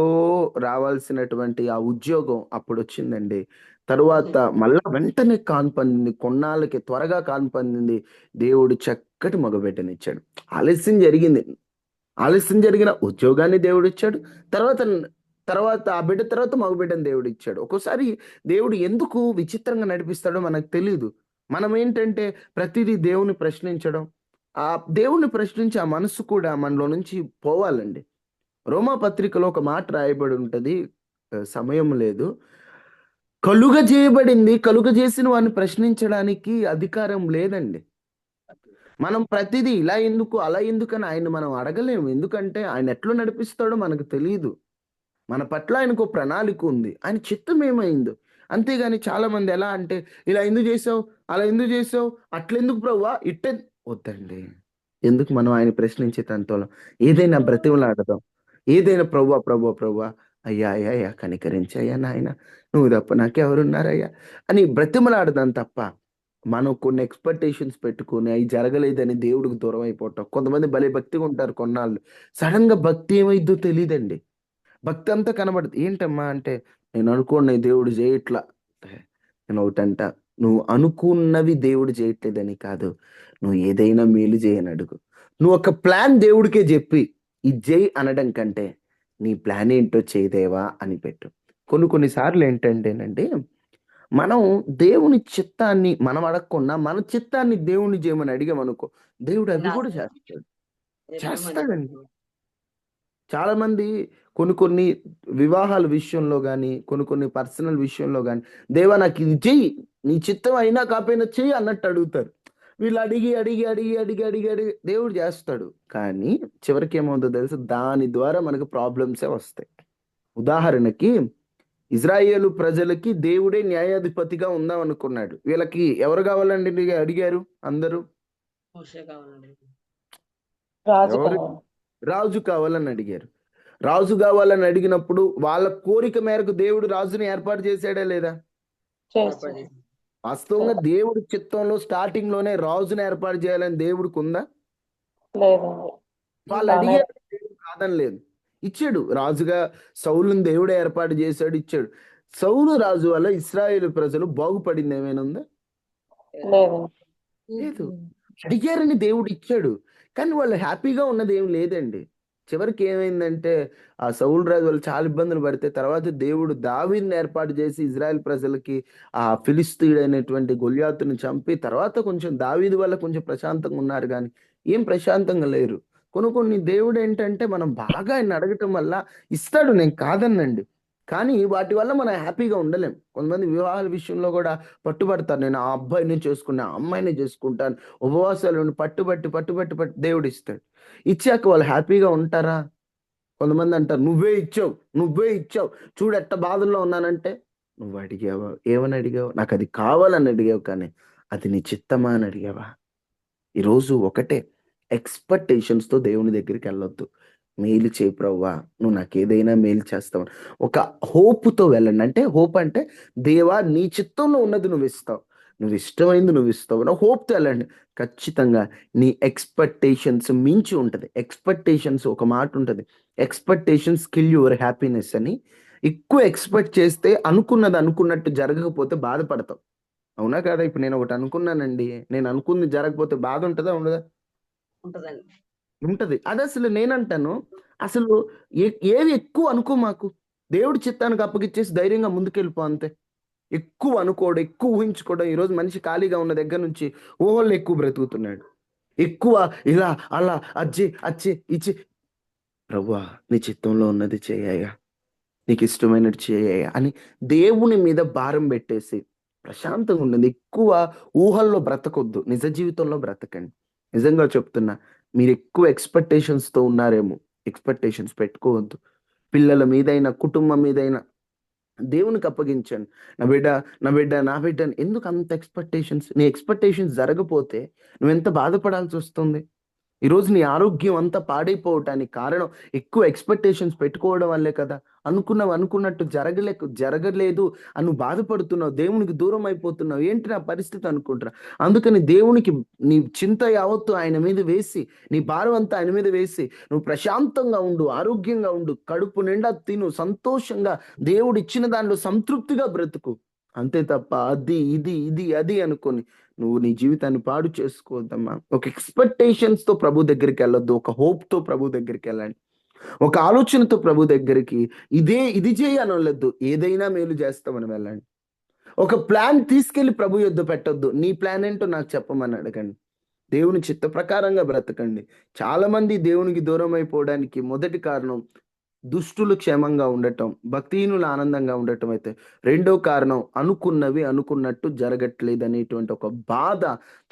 రావాల్సినటువంటి ఆ ఉద్యోగం అప్పుడు వచ్చిందండి. తరువాత మళ్ళా వెంటనే కాన్పందింది, కొన్నాళ్ళకి త్వరగా కాన్పందింది. దేవుడు చక్కటి మగబిడ్డనిచ్చాడు. ఆలస్యం జరిగిన ఉద్యోగాన్ని దేవుడు ఇచ్చాడు. తర్వాత ఆ బిడ్డ తర్వాత మగబిడ్డని దేవుడు ఇచ్చాడు. ఒక్కోసారి దేవుడు ఎందుకు విచిత్రంగా నడిపిస్తాడో మనకు తెలియదు. మనం ఏంటంటే ప్రతిదీ దేవుని ప్రశ్నించడం, ఆ దేవుణ్ణి ప్రశ్నించి ఆ మనసు కూడా మనలో నుంచి పోవాలండి. రోమా పత్రికలో ఒక మాట రాయబడి ఉంటది, సమయం లేదు. కలుగజేసిన వాడిని ప్రశ్నించడానికి అధికారం లేదండి. మనం ప్రతిదీ ఇలా ఎందుకు అలా ఎందుకని ఆయన మనం అడగలేము. ఎందుకంటే ఆయన ఎట్లా నడిపిస్తాడో మనకు తెలియదు. మన పట్ల ఆయనకు ప్రణాళిక ఉంది, ఆయన చిత్తం ఏమైందో. అంతేగాని చాలా మంది ఎలా అంటే ఇలా ఎందుకు చేసావు, అలా ఎందుకు చేసావు, అట్లెందుకు ప్రభువా ఇట్టే వద్దండి. ఎందుకు మనం ఆయన ప్రశ్నించే తంతోలో ఏదైనా బ్రతిమలాడదాం, ఏదైనా ప్రభువా అయ్యా కనికరించయ్యా నాయన, నువ్వు తప్ప నాకెవరున్నారయ్యా అని బ్రతిమలాడదాం తప్ప మనం కొన్ని ఎక్స్పెక్టేషన్స్ పెట్టుకుని అవి జరగలేదని దేవుడికి దూరం అయిపోవటం. కొంతమంది భలే భక్తిగా ఉంటారు, కొన్నాళ్ళు సడన్ గా భక్తి ఏమైద్దో తెలియదండి. భక్తి అంతా కనబడదు. ఏంటమ్మా అంటే నేను అనుకోండి దేవుడు చేయట్లా. నేను ఒకటంట, నువ్వు అనుకున్నవి దేవుడు చేయట్లేదని కాదు, నువ్వు ఏదైనా మేలు చేయని అడుగు. నువ్వు ఒక ప్లాన్ దేవుడికే చెప్పి ఇది చేయి అనడం కంటే నీ ప్లాన్ ఏంటో చేయదేవా అని పెట్టు. కొన్నిసార్లు ఏంటంటేనండి మనం దేవుని చిత్తాన్ని మనం అడగకుండా మన చిత్తాన్ని దేవుని చేయమని అడిగామనుకో, దేవుడు అవి కూడా చేస్తాడండి. చాలా మంది కొన్ని వివాహాల విషయంలో కానీ కొన్ని పర్సనల్ విషయంలో కానీ దేవా నాకు ఇది చెయ్యి, నీ చిత్తం అయినా కాకపోయినా చెయ్యి అన్నట్టు అడుగుతారు. వీళ్ళు అడిగి దేవుడు చేస్తాడు. కానీ చివరికి ఏమవుతుందో తెలుసు, దాని ద్వారా మనకు ప్రాబ్లమ్సే వస్తాయి. ఉదాహరణకి ఇజ్రాయేలు ప్రజలకి దేవుడే న్యాయాధిపతిగా ఉందాం అనుకున్నాడు. వీళ్ళకి ఎవరు కావాలండి అడిగారు అందరూ? రాజు కావాలని అడిగారు. రాజు కావాలని అడిగినప్పుడు వాళ్ళ కోరిక మేరకు దేవుడు రాజుని ఏర్పాటు చేశాడా లేదా? వాస్తవంగా దేవుడి చిత్తంలో స్టార్టింగ్ లోనే రాజుని ఏర్పాటు చేయాలని దేవుడికి ఉందా? వాళ్ళు అడిగారు, దేవుడు కాదని లేదు, ఇచ్చాడు. రాజుగా సౌలుని దేవుడే ఏర్పాటు చేశాడు, ఇచ్చాడు. సౌలు రాజు వల్ల ఇశ్రాయేలు ప్రజలు బాగుపడింది ఏమైనా ఉందా? లేదు. అడిగారని దేవుడు ఇచ్చాడు, కానీ వాళ్ళు హ్యాపీగా ఉన్నది ఏం లేదండి. చివరికి ఏమైందంటే ఆ సౌలు రాజు వాళ్ళు చాలా ఇబ్బందులు పడితే తర్వాత దేవుడు దావీదుని ఏర్పాటు చేసి ఇజ్రాయెల్ ప్రజలకి ఆ ఫిలిస్తీయుడైనటువంటి గొల్యాతుని చంపి తర్వాత కొంచెం దావీదు వల్ల కొంచెం ప్రశాంతంగా ఉన్నారు, కానీ ఏం ప్రశాంతంగా లేరు. కొన్ని దేవుడు ఏంటంటే మనం బాగా ఆయన అడగటం వల్ల ఇస్తాడు, నేను కాదనండి, కానీ వాటి వల్ల మనం హ్యాపీగా ఉండలేం. కొంతమంది వివాహాల విషయంలో కూడా పట్టుబడతారు, నేను ఆ అబ్బాయిని చేసుకున్నా ఆ అమ్మాయిని చేసుకుంటాను, ఉపవాసాలు పట్టుబట్టి దేవుడు ఇస్తాడు. ఇచ్చాక వాళ్ళు హ్యాపీగా ఉంటారా? కొంతమంది అంటారు నువ్వే ఇచ్చావు చూడు ఎట్ట బాధల్లో ఉన్నానంటే, నువ్వు అడిగావా? ఏమని అడిగావు? నాకు అది కావాలని అడిగావు, కానీ అది నీ చిత్తమా అని అడిగావా? ఈరోజు ఒకటే, ఎక్స్పెక్టేషన్స్తో దేవుని దగ్గరికి వెళ్ళొద్దు. మేలు చేయి ప్రవ్వా, నువ్వు నాకు ఏదైనా మేలు చేస్తావు. ఒక హోప్తో వెళ్ళండి. అంటే హోప్ అంటే దేవా నీ చిత్తంలో ఉన్నది నువ్వు ఇస్తావు, నువ్వు ఇష్టమైంది నువ్వు ఇస్తావు నా హోప్తో వెళ్ళండి. ఖచ్చితంగా నీ ఎక్స్పెక్టేషన్స్ మించి ఉంటుంది. ఎక్స్పెక్టేషన్స్ ఒక మాట ఉంటుంది, ఎక్స్పెక్టేషన్స్ కిల్ యువర్ హ్యాపీనెస్ అని. ఎక్కువ ఎక్స్పెక్ట్ చేస్తే అనుకున్నది అనుకున్నట్టు జరగకపోతే బాధపడతావు. అవునా కదా? ఇప్పుడు నేను ఒకటి అనుకున్నానండి, నేను అనుకుంది జరగకపోతే బాధ ఉంటుందా ఉండదా? ఉంటదండి. ఉంటది. అది అసలు నేనంటాను, అసలు ఏవి ఎక్కువ అనుకో మాకు. దేవుడి చిత్తానికి అప్పగిచ్చేసి ధైర్యంగా ముందుకెళ్ళిపో అంతే. ఎక్కువ అనుకోవడం, ఎక్కువ ఊహించుకోవడం. ఈరోజు మనిషి ఖాళీగా ఉన్న దగ్గర నుంచి ఊహల్లో ఎక్కువ బ్రతుకుతున్నాడు. ఎక్కువ ఇలా అలా అజ్జి అచ్చి ఇచ్చి, ప్రభువా నీ చిత్తంలో ఉన్నది చేయ్యా, నీకు ఇష్టమైనట్టు చేయ్యా అని దేవుని మీద భారం పెట్టేసి ప్రశాంతంగా ఉండదు. ఎక్కువ ఊహల్లో బ్రతకొద్దు, నిజ జీవితంలో బ్రతకండి. నిజంగా చెప్తున్నా, మీరు ఎక్కువ ఎక్స్పెక్టేషన్స్తో ఉన్నారేమో, ఎక్స్పెక్టేషన్స్ పెట్టుకోవద్దు. పిల్లల మీదైనా కుటుంబం మీదైనా దేవునికి అప్పగించండి. నా బిడ్డ, నా బిడ్డ, నా బిడ్డ అని. ఎందుకు అంత ఎక్స్పెక్టేషన్స్? నీ ఎక్స్పెక్టేషన్స్ జరగపోతే నువ్వెంత బాధపడాల్సి వస్తుంది? ఈరోజు నీ ఆరోగ్యం అంతా పాడైపోవటానికి కారణం ఎక్కువ ఎక్స్పెక్టేషన్స్ పెట్టుకోవడం వల్లే కదా. అనుకున్నావు అనుకున్నట్టు జరగలేదు అని నువ్వు బాధపడుతున్నావు, దేవునికి దూరం అయిపోతున్నావు. ఏంటి నా పరిస్థితి అనుకుంటున్నా. అందుకని దేవునికి నీ చింత యావత్తు ఆయన మీద వేసి, నీ భారం అంతా ఆయన మీద వేసి, నువ్వు ప్రశాంతంగా ఉండు, ఆరోగ్యంగా ఉండు, కడుపు నిండా తిను, సంతోషంగా దేవుడు ఇచ్చిన దానిలో సంతృప్తిగా బ్రతుకు. అంతే తప్ప అది ఇది ఇది అది అనుకొని నువ్వు నీ జీవితాన్ని పాడు చేసుకోవద్దమ్మా. ఒక ఎక్స్పెక్టేషన్స్తో ప్రభు దగ్గరికి వెళ్ళొద్దు, ఒక హోప్తో ప్రభు దగ్గరికి వెళ్ళండి. ఒక ఆలోచనతో ప్రభు దగ్గరికి ఇది చేయని వెళ్ళొద్దు, ఏదైనా మేలు చేస్తామని వెళ్ళండి. ఒక ప్లాన్ తీసుకెళ్లి ప్రభు యొద్ద పెట్టొద్దు, నీ ప్లాన్ ఏంటో నాకు చెప్పమని అడగండి. దేవుని చిత్త ప్రకారంగా బ్రతకండి. చాలా మంది దేవునికి దూరం అయిపోవడానికి మొదటి కారణం దుష్టులు క్షేమంగా ఉండటం, భక్తిహీనులు ఆనందంగా ఉండటం అయితే, రెండో కారణం అనుకున్నవి అనుకున్నట్టు జరగట్లేదు అనేటువంటి ఒక బాధ.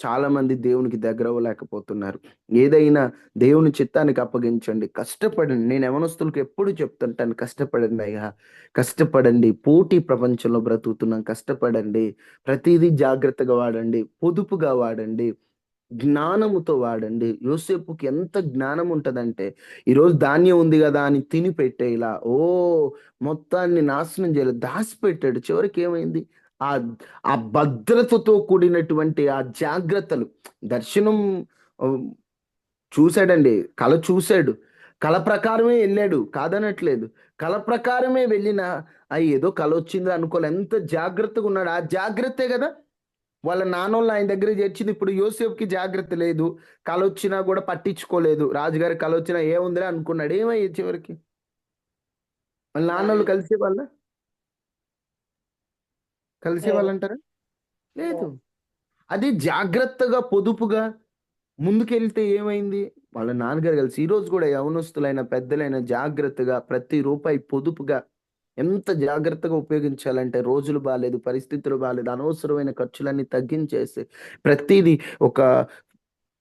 చాలా మంది దేవునికి దగ్గర అవ్వలేకపోతున్నారు. ఏదైనా దేవుని చిత్తానికి అప్పగించండి, కష్టపడండి. నేను యవనస్తులకు ఎప్పుడు చెప్తుంటాను, కష్టపడండి అయ్యా, కష్టపడండి. పోటీ ప్రపంచంలో బ్రతుకుతున్నాం, కష్టపడండి. ప్రతిదీ జాగ్రత్తగా వాడండి, పొదుపుగా వాడండి, జ్ఞానముతో వాడండి. యోసేపుకి ఎంత జ్ఞానం ఉంటదంటే, ఈరోజు ధాన్యం ఉంది కదా అని తిని పెట్టే ఇలా మొత్తాన్ని నాశనం చేయలేదు, దాచిపెట్టాడు. చివరికి ఏమైంది? ఆ ఆ భద్రతతో కూడినటువంటి ఆ జాగ్రత్తలు. దర్శనం ఆ, చూశాడండి, కళ చూశాడు, కళ ప్రకారమే వెళ్ళాడు, కాదనట్లేదు. కళ ప్రకారమే వెళ్ళిన ఏదో కళ వచ్చింది అనుకోలే. ఎంత జాగ్రత్తగా ఉన్నాడు. ఆ జాగ్రత్తే కదా వాళ్ళ నాన్నోళ్ళు ఆయన దగ్గర చేర్చింది. ఇప్పుడు యోసేపుకి జాగ్రత్త లేదు, కళ వచ్చినా కూడా పట్టించుకోలేదు. రాజుగారి కళ వచ్చినా ఏముందిలే అనుకున్నాడు. ఏమయ్యేది చివరికి? వాళ్ళ నాన్నోళ్ళు కలిసే వాళ్ళంటారా? లేదు. అది జాగ్రత్తగా పొదుపుగా ముందుకెళ్తే ఏమైంది? వాళ్ళ నాన్నగారు కలిసి ఈరోజు కూడా యవనస్తులైన పెద్దలైన జాగ్రత్తగా ప్రతి రూపాయి పొదుపుగా ఎంత జాగ్రత్తగా ఉపయోగించాలంటే, రోజులు బాలేదు, పరిస్థితులు బాలేదు, అనవసరమైన ఖర్చులన్నీ తగ్గించేసి ప్రతిదీ ఒక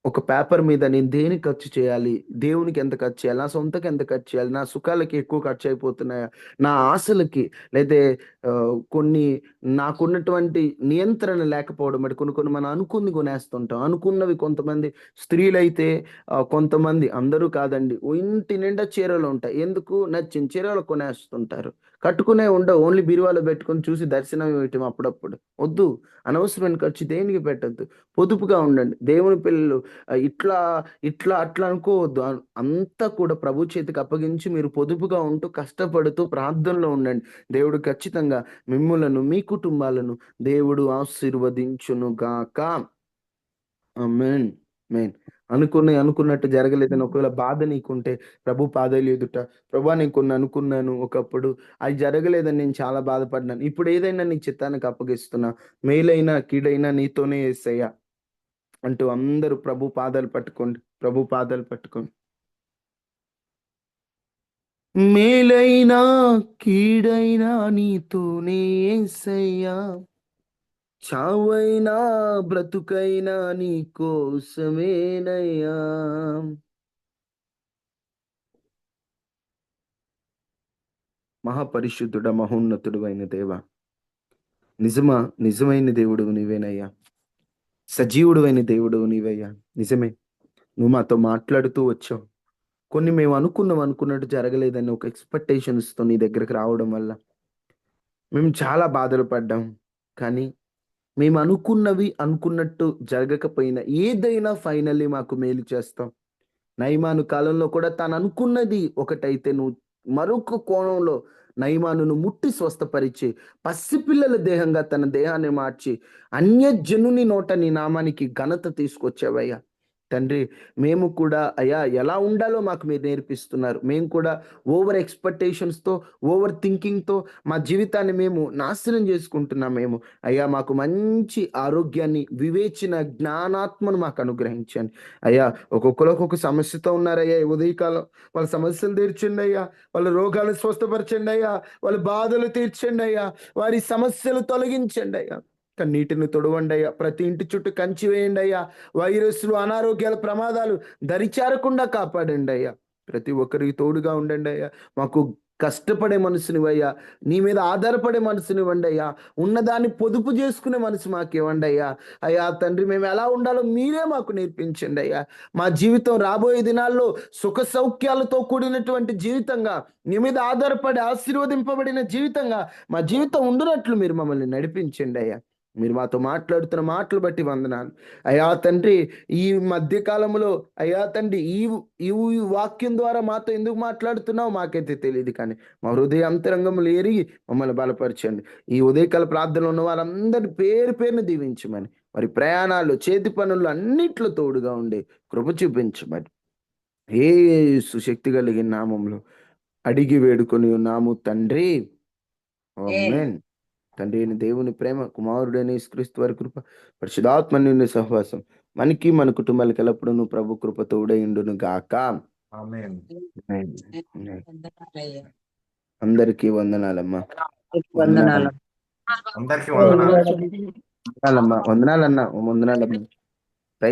ఒక పేపర్ మీద నేను దేనికి ఖర్చు చేయాలి, దేవునికి ఎంత ఖర్చు చేయాలి, నా సొంతకి ఎంత ఖర్చు చేయాలి, నా సుఖాలకి ఎక్కువ ఖర్చు అయిపోతున్నాయా, నా ఆశలకి, లేదా కొన్ని నాకున్నటువంటి నియంత్రణ లేకపోవడం బట్టి కొన్ని కొన్ని మనం అనుకుంది కొనేస్తుంటాం. అనుకున్నవి కొంతమంది స్త్రీలైతే కొంతమంది, అందరూ కాదండి, ఓ ఇంటి నిండా చీరలు ఉంటాయి. ఎందుకు? నచ్చిన చీరలు కొనేస్తుంటారు. కట్టుకునే ఉండవు, ఓన్లీ బీరువాలో పెట్టుకొని చూసి దర్శనం ఇవ్వటం అప్పుడప్పుడు. వద్దు, అనవసరమైన ఖర్చు దేనికి పెట్టద్దు. పొదుపుగా ఉండండి. దేవుని పిల్లలు ఇట్లా ఇట్లా అట్లా అనుకోవద్దు. అంతా కూడా ప్రభు చేతికి అప్పగించి మీరు పొదుపుగా ఉంటూ కష్టపడుతూ ప్రార్థనలో ఉండండి. దేవుడు ఖచ్చితంగా మిమ్ములను మీ కుటుంబాలను దేవుడు ఆశీర్వదించును గాక. ఆమేన్. ఆమేన్. అనుకున్నట్టు జరగలేదని ఒకవేళ బాధ నీకుంటే ప్రభు పాదాలు ఎదుట, ప్రభా నేను కొన్ని అనుకున్నాను ఒకప్పుడు, అది జరగలేదని నేను చాలా బాధపడ్డాను, ఇప్పుడు ఏదైనా నీ చిత్తానికి అప్పగిస్తున్నా, మేలైనా కీడైనా నీతోనే యేసయ్యా అంటూ అందరూ ప్రభు పాదాలు పట్టుకోండి. ప్రభు పాదాలు పట్టుకోండి. మేలైనా కీడైనా నీతోనే యేసయ్యా, చావైనా బ్రతుకైనా నీ కోసమేనయ్యా. మహాపరిశుద్ధుడ, మహోన్నతుడు అయిన దేవ, నిజమైన దేవుడు నీవేనయ్యా, సజీవుడు అయిన దేవుడు నీవయ్యా. నిజమే, నువ్వు మాతో మాట్లాడుతూ వచ్చావు. కొన్ని మేము అనుకున్నట్టు జరగలేదని ఒక ఎక్స్పెక్టేషన్స్తో నీ దగ్గరికి రావడం వల్ల మేము చాలా బాధలు పడ్డాం. కానీ మేము అనుకున్నట్టు జరగకపోయినా ఏదైనా ఫైనల్లీ మాకు మేలు చేస్తాం. నయమాను కాలంలో కూడా తాను అనుకున్నది ఒకటైతే నువ్వు మరొక కోణంలో నయమానును ముట్టి స్వస్థపరిచి పసిపిల్లల దేహంగా తన దేహాన్ని మార్చి అన్యజనుని నోట నీ నామానికి ఘనత తీసుకొచ్చావయ్యా. తండ్రి, మేము కూడా అయ్యా ఎలా ఉండాలో మాకు మీరు నేర్పిస్తున్నారు. మేము కూడా ఓవర్ ఎక్స్పెక్టేషన్స్తో, ఓవర్ థింకింగ్తో మా జీవితాన్ని మేము నాశనం చేసుకుంటున్నాం. మేము అయ్యా మాకు మంచి ఆరోగ్యాన్ని, వివేచన, జ్ఞానాత్మను మాకు అనుగ్రహించండి. అయ్యా ఒక్కొక్కరు ఒక్కొక్క సమస్యతో ఉన్నారయ్యా. ఈ ఉదయకాలం వాళ్ళ సమస్యలు తీర్చండి అయ్యా. వాళ్ళ రోగాలు స్వస్థపరచండి అయ్యా. వాళ్ళ బాధలు తీర్చండి అయ్యా. వారి సమస్యలు తొలగించండి అయ్యా. కన్నీటిని తొడవండి అయ్యా. ప్రతి ఇంటి చుట్టూ కంచి వేయండి అయ్యా. వైరస్లు, అనారోగ్యాల ప్రమాదాలు దరిచారకుండా కాపాడండి అయ్యా. ప్రతి ఒక్కరికి తోడుగా ఉండండి అయ్యా. మాకు కష్టపడే మనసునివయ్యా. నీ మీద ఆధారపడే మనసునివ్వండి అయ్యా. ఉన్నదాన్ని పొదుపు చేసుకునే మనసు మాకు ఇవ్వండి అయ్యా. అయ్యా తండ్రి, మేము ఎలా ఉండాలో మీరే మాకు నేర్పించండి అయ్యా. మా జీవితం రాబోయే దినాల్లో సుఖ సౌఖ్యాలతో కూడినటువంటి జీవితంగా, నీ మీద ఆధారపడి ఆశీర్వదింపబడిన జీవితంగా మా జీవితం ఉండునట్లు మీరు మమ్మల్ని నడిపించండి అయ్యా. మీరు మాతో మాట్లాడుతున్న మాటలు బట్టి వందనాలు అయ్యా తండ్రి. ఈ మధ్యకాలంలో అయ్యా తండ్రి ఈ వాక్యం ద్వారా మాతో ఎందుకు మాట్లాడుతున్నావు మాకైతే తెలియదు, కానీ మా హృదయ అంతరంగములు ఎరిగి మమ్మల్ని బలపరచండి. ఈ ఉదయకాల ప్రార్థనలో ఉన్న వారందరి పేరును దీవించమని, వారి ప్రయాణాలు, చేతి పనులు అన్నిట్లో తోడుగా ఉండి కృప చూపించమని యేసు శక్తి కలిగిన నామంలో అడిగి వేడుకొని ఉన్నాము తండ్రి. ఆమేన్. తండ్రి అయిన దేవుని ప్రేమ, కుమారుడైన యేసుక్రీస్తు వారి కృప, పరిశుద్ధాత్మ నిండు సహవాసం మనకి మన కుటుంబాలకి ఎల్లప్పుడూ ప్రభు కృప తోడైండును గాక. ఆమేన్. వందనాలయ్యా. అందరికీ వందనాలమ్మా. వందనాలు. అందరికీ వందనాలు. వందనాలమ్మా. వందనాలన్నా.